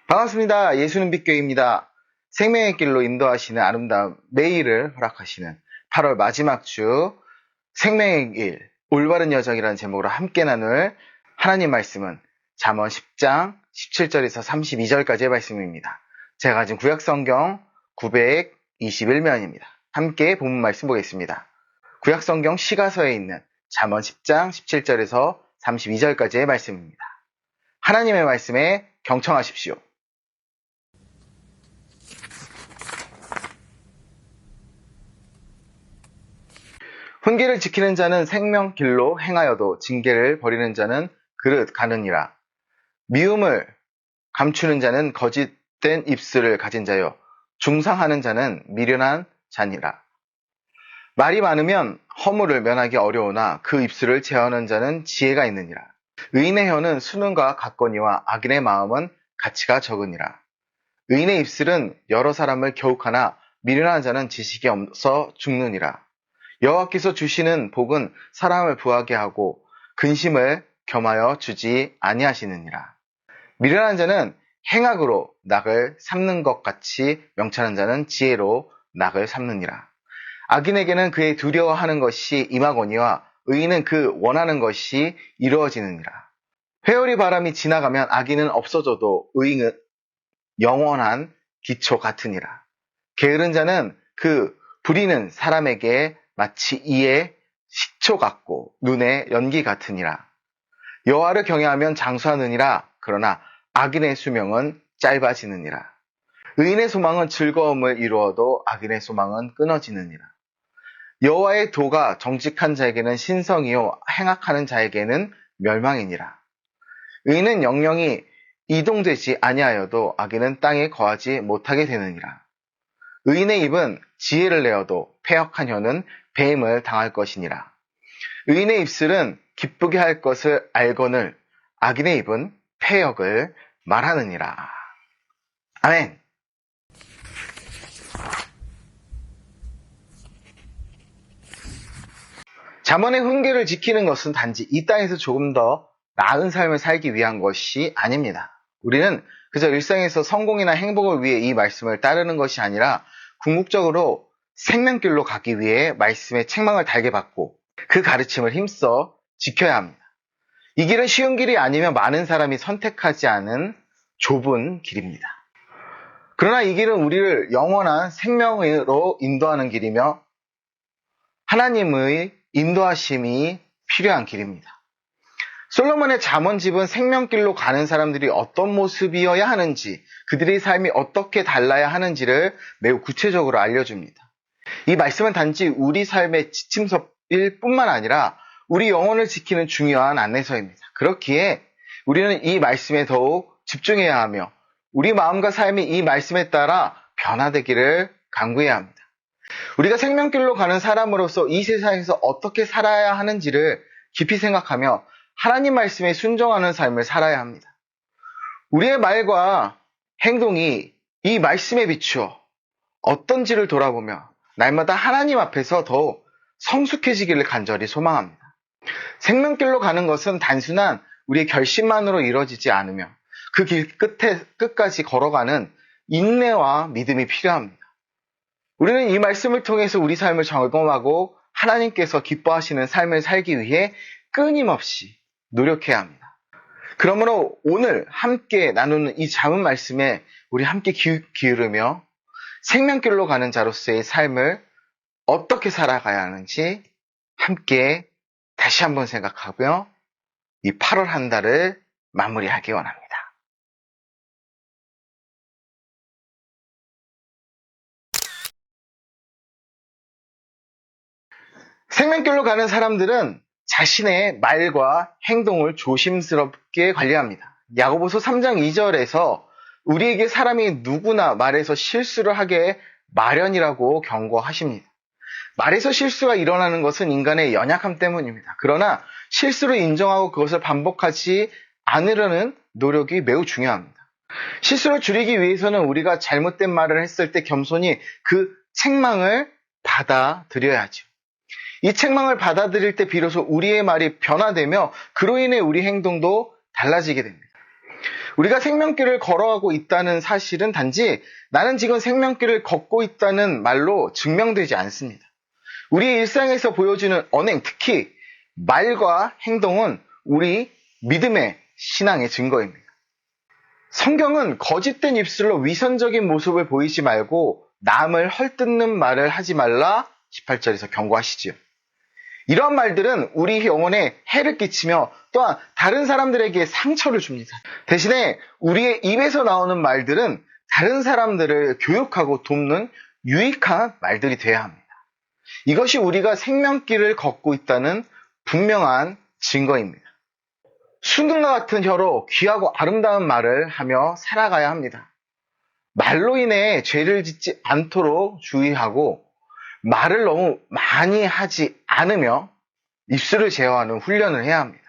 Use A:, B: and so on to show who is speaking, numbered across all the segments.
A: 반갑습니다. 예수는 빛교회입니다. 생명의 길로 인도하시는 아름다운 매일을 허락하시는 8월 마지막 주 생명의 길, 올바른 여정이라는 제목으로 함께 나눌 하나님 말씀은 잠언 10장 17절에서 32절까지의 말씀입니다. 제가 가진 구약성경 921면입니다. 함께 본문 말씀 보겠습니다. 구약성경 시가서에 있는 잠언 10장 17절에서 32절까지의 말씀입니다. 하나님의 말씀에 경청하십시오. 훈계를 지키는 자는 생명길로 행하여도 징계를 버리는 자는 그릇 가느니라. 미움을 감추는 자는 거짓된 입술을 가진 자요, 중상하는 자는 미련한 자니라. 말이 많으면 허물을 면하기 어려우나 그 입술을 제어하는 자는 지혜가 있느니라. 의인의 혀는 수능과 같거니와 악인의 마음은 가치가 적으니라. 의인의 입술은 여러 사람을 교육하나 미련한 자는 지식이 없어 죽느니라. 여호와께서 주시는 복은 사람을 부하게 하고 근심을 겸하여 주지 아니하시느니라. 미련한 자는 행악으로 낙을 삼는 것 같이 명철한 자는 지혜로 낙을 삼느니라. 악인에게는 그의 두려워하는 것이 임하거니와 의인은 그 원하는 것이 이루어지느니라. 회오리 바람이 지나가면 악인은 없어져도 의인은 영원한 기초 같으니라. 게으른 자는 그 부리는 사람에게 마치 이의 식초 같고 눈의 연기 같으니라. 여호와를 경외하면 장수하느니라. 그러나 악인의 수명은 짧아지느니라. 의인의 소망은 즐거움을 이루어도 악인의 소망은 끊어지느니라. 여호와의 도가 정직한 자에게는 신성이요 행악하는 자에게는 멸망이니라. 의인은 영영이 이동되지 아니하여도 악인은 땅에 거하지 못하게 되느니라. 의인의 입은 지혜를 내어도 패역한 혀는 배임을 당할 것이니라. 의인의 입술은 기쁘게 할 것을 알거늘 악인의 입은 패역을 말하느니라. 아멘. 잠언의 훈계를 지키는 것은 단지 이 땅에서 조금 더 나은 삶을 살기 위한 것이 아닙니다. 우리는 그저 일상에서 성공이나 행복을 위해 이 말씀을 따르는 것이 아니라 궁극적으로 생명길로 가기 위해 말씀의 책망을 달게 받고 그 가르침을 힘써 지켜야 합니다. 이 길은 쉬운 길이 아니면 많은 사람이 선택하지 않은 좁은 길입니다. 그러나 이 길은 우리를 영원한 생명으로 인도하는 길이며 하나님의 인도하심이 필요한 길입니다. 솔로몬의 잠언집은 생명길로 가는 사람들이 어떤 모습이어야 하는지, 그들의 삶이 어떻게 달라야 하는지를 매우 구체적으로 알려줍니다. 이 말씀은 단지 우리 삶의 지침서일 뿐만 아니라 우리 영혼을 지키는 중요한 안내서입니다. 그렇기에 우리는 이 말씀에 더욱 집중해야 하며 우리 마음과 삶이 이 말씀에 따라 변화되기를 간구해야 합니다. 우리가 생명길로 가는 사람으로서 이 세상에서 어떻게 살아야 하는지를 깊이 생각하며 하나님 말씀에 순종하는 삶을 살아야 합니다. 우리의 말과 행동이 이 말씀에 비추어 어떤지를 돌아보며 날마다 하나님 앞에서 더욱 성숙해지기를 간절히 소망합니다. 생명길로 가는 것은 단순한 우리의 결심만으로 이루어지지 않으며 그 길 끝까지 걸어가는 인내와 믿음이 필요합니다. 우리는 이 말씀을 통해서 우리 삶을 점검하고 하나님께서 기뻐하시는 삶을 살기 위해 끊임없이 노력해야 합니다. 그러므로 오늘 함께 나누는 이 잠언 말씀에 우리 함께 기울이며 생명길로 가는 자로서의 삶을 어떻게 살아가야 하는지 함께 다시 한번 생각하며 이 8월 한 달을 마무리하기 원합니다. 생명길로 가는 사람들은 자신의 말과 행동을 조심스럽게 관리합니다. 야고보서 3장 2절에서 우리에게 사람이 누구나 말에서 실수를 하게 마련이라고 경고하십니다. 말에서 실수가 일어나는 것은 인간의 연약함 때문입니다. 그러나 실수를 인정하고 그것을 반복하지 않으려는 노력이 매우 중요합니다. 실수를 줄이기 위해서는 우리가 잘못된 말을 했을 때 겸손히 그 책망을 받아들여야죠. 이 책망을 받아들일 때 비로소 우리의 말이 변화되며 그로 인해 우리 행동도 달라지게 됩니다. 우리가 생명길을 걸어가고 있다는 사실은 단지 나는 지금 생명길을 걷고 있다는 말로 증명되지 않습니다. 우리의 일상에서 보여주는 언행, 특히 말과 행동은 우리 믿음의 신앙의 증거입니다. 성경은 거짓된 입술로 위선적인 모습을 보이지 말고 남을 헐뜯는 말을 하지 말라 18절에서 경고하시지요. 이러한 말들은 우리 영혼에 해를 끼치며 또한 다른 사람들에게 상처를 줍니다. 대신에 우리의 입에서 나오는 말들은 다른 사람들을 교육하고 돕는 유익한 말들이 되어야 합니다. 이것이 우리가 생명길을 걷고 있다는 분명한 증거입니다. 순금과 같은 혀로 귀하고 아름다운 말을 하며 살아가야 합니다. 말로 인해 죄를 짓지 않도록 주의하고 말을 너무 많이 하지 않으며 입술을 제어하는 훈련을 해야 합니다.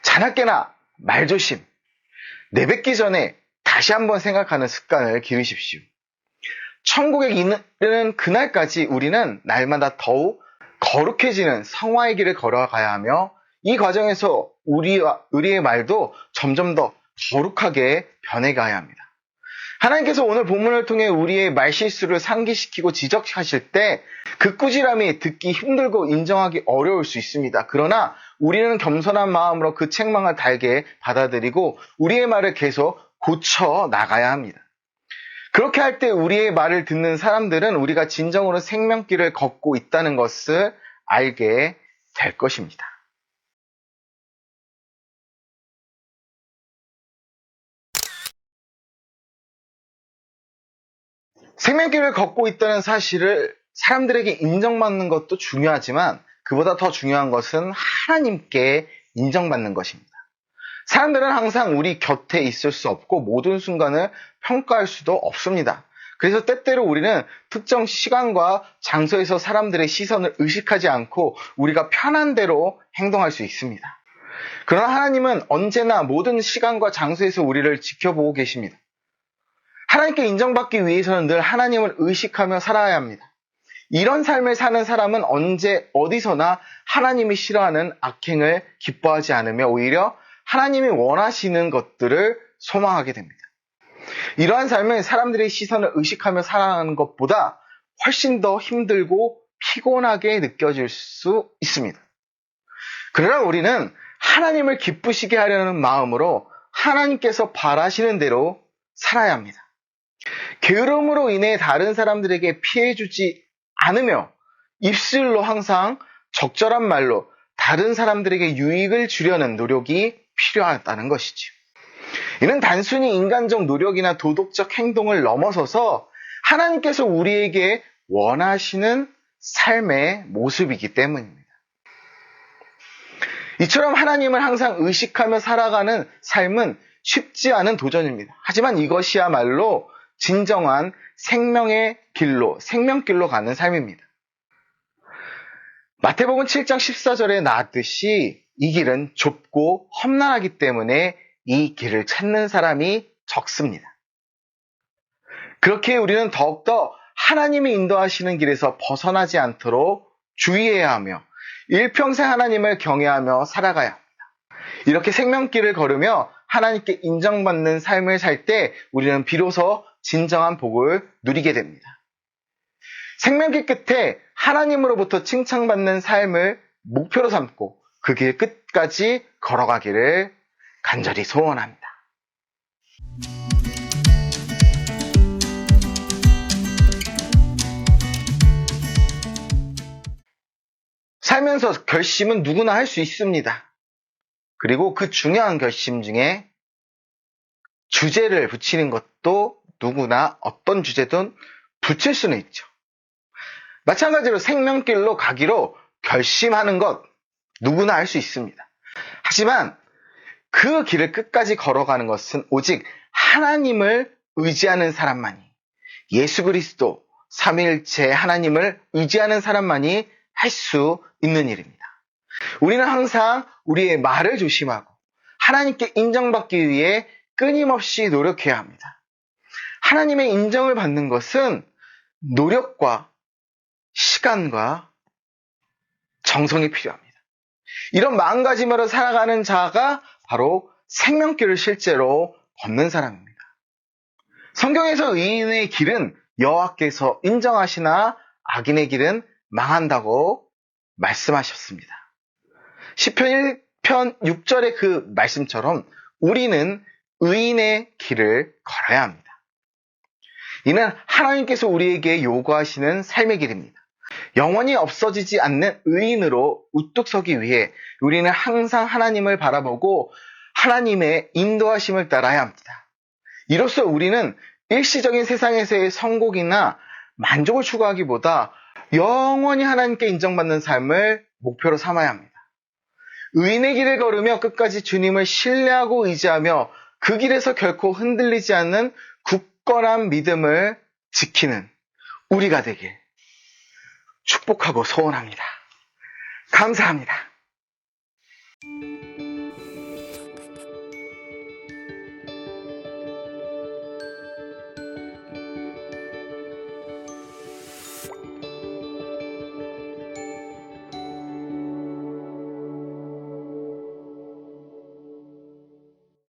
A: 자나깨나 말조심, 내뱉기 전에 다시 한번 생각하는 습관을 기르십시오. 천국에 이르는 그날까지 우리는 날마다 더욱 거룩해지는 성화의 길을 걸어가야 하며 이 과정에서 우리의 말도 점점 더 거룩하게 변해가야 합니다. 하나님께서 오늘 본문을 통해 우리의 말실수를 상기시키고 지적하실 때 그 꾸지람이 듣기 힘들고 인정하기 어려울 수 있습니다. 그러나 우리는 겸손한 마음으로 그 책망을 달게 받아들이고 우리의 말을 계속 고쳐 나가야 합니다. 그렇게 할 때 우리의 말을 듣는 사람들은 우리가 진정으로 생명길을 걷고 있다는 것을 알게 될 것입니다. 생명길을 걷고 있다는 사실을 사람들에게 인정받는 것도 중요하지만 그보다 더 중요한 것은 하나님께 인정받는 것입니다. 사람들은 항상 우리 곁에 있을 수 없고 모든 순간을 평가할 수도 없습니다. 그래서 때때로 우리는 특정 시간과 장소에서 사람들의 시선을 의식하지 않고 우리가 편한 대로 행동할 수 있습니다. 그러나 하나님은 언제나 모든 시간과 장소에서 우리를 지켜보고 계십니다. 하나님께 인정받기 위해서는 늘 하나님을 의식하며 살아야 합니다. 이런 삶을 사는 사람은 언제 어디서나 하나님이 싫어하는 악행을 기뻐하지 않으며 오히려 하나님이 원하시는 것들을 소망하게 됩니다. 이러한 삶은 사람들의 시선을 의식하며 살아가는 것보다 훨씬 더 힘들고 피곤하게 느껴질 수 있습니다. 그러나 우리는 하나님을 기쁘시게 하려는 마음으로 하나님께서 바라시는 대로 살아야 합니다. 게으름으로 인해 다른 사람들에게 피해 주지 않으며 입술로 항상 적절한 말로 다른 사람들에게 유익을 주려는 노력이 필요하다는 것이죠. 이는 단순히 인간적 노력이나 도덕적 행동을 넘어서서 하나님께서 우리에게 원하시는 삶의 모습이기 때문입니다. 이처럼 하나님을 항상 의식하며 살아가는 삶은 쉽지 않은 도전입니다. 하지만 이것이야말로 진정한 생명의 길로, 생명길로 가는 삶입니다. 마태복음 7장 14절에 나왔듯이 이 길은 좁고 험난하기 때문에 이 길을 찾는 사람이 적습니다. 그렇게 우리는 더욱더 하나님이 인도하시는 길에서 벗어나지 않도록 주의해야 하며 일평생 하나님을 경외하며 살아가야 합니다. 이렇게 생명길을 걸으며 하나님께 인정받는 삶을 살 때 우리는 비로소 진정한 복을 누리게 됩니다. 생명길 끝에 하나님으로부터 칭찬받는 삶을 목표로 삼고 그 길 끝까지 걸어가기를 간절히 소원합니다. 살면서 결심은 누구나 할 수 있습니다. 그리고 그 중요한 결심 중에 주제를 붙이는 것도 누구나 어떤 주제든 붙일 수는 있죠. 마찬가지로 생명길로 가기로 결심하는 것 누구나 할 수 있습니다. 하지만 그 길을 끝까지 걸어가는 것은 오직 하나님을 의지하는 사람만이, 예수 그리스도 삼위일체 하나님을 의지하는 사람만이 할 수 있는 일입니다. 우리는 항상 우리의 말을 조심하고 하나님께 인정받기 위해 끊임없이 노력해야 합니다. 하나님의 인정을 받는 것은 노력과 시간과 정성이 필요합니다. 이런 마음가짐으로 살아가는 자가 바로 생명길을 실제로 걷는 사람입니다. 성경에서 의인의 길은 여호와께서 인정하시나 악인의 길은 망한다고 말씀하셨습니다. 시편 1편 6절의 그 말씀처럼 우리는 의인의 길을 걸어야 합니다. 이는 하나님께서 우리에게 요구하시는 삶의 길입니다. 영원히 없어지지 않는 의인으로 우뚝 서기 위해 우리는 항상 하나님을 바라보고 하나님의 인도하심을 따라야 합니다. 이로써 우리는 일시적인 세상에서의 성공이나 만족을 추구하기보다 영원히 하나님께 인정받는 삶을 목표로 삼아야 합니다. 의인의 길을 걸으며 끝까지 주님을 신뢰하고 의지하며 그 길에서 결코 흔들리지 않는 굳건한 믿음을 지키는 우리가 되길 축복하고 소원합니다. 감사합니다.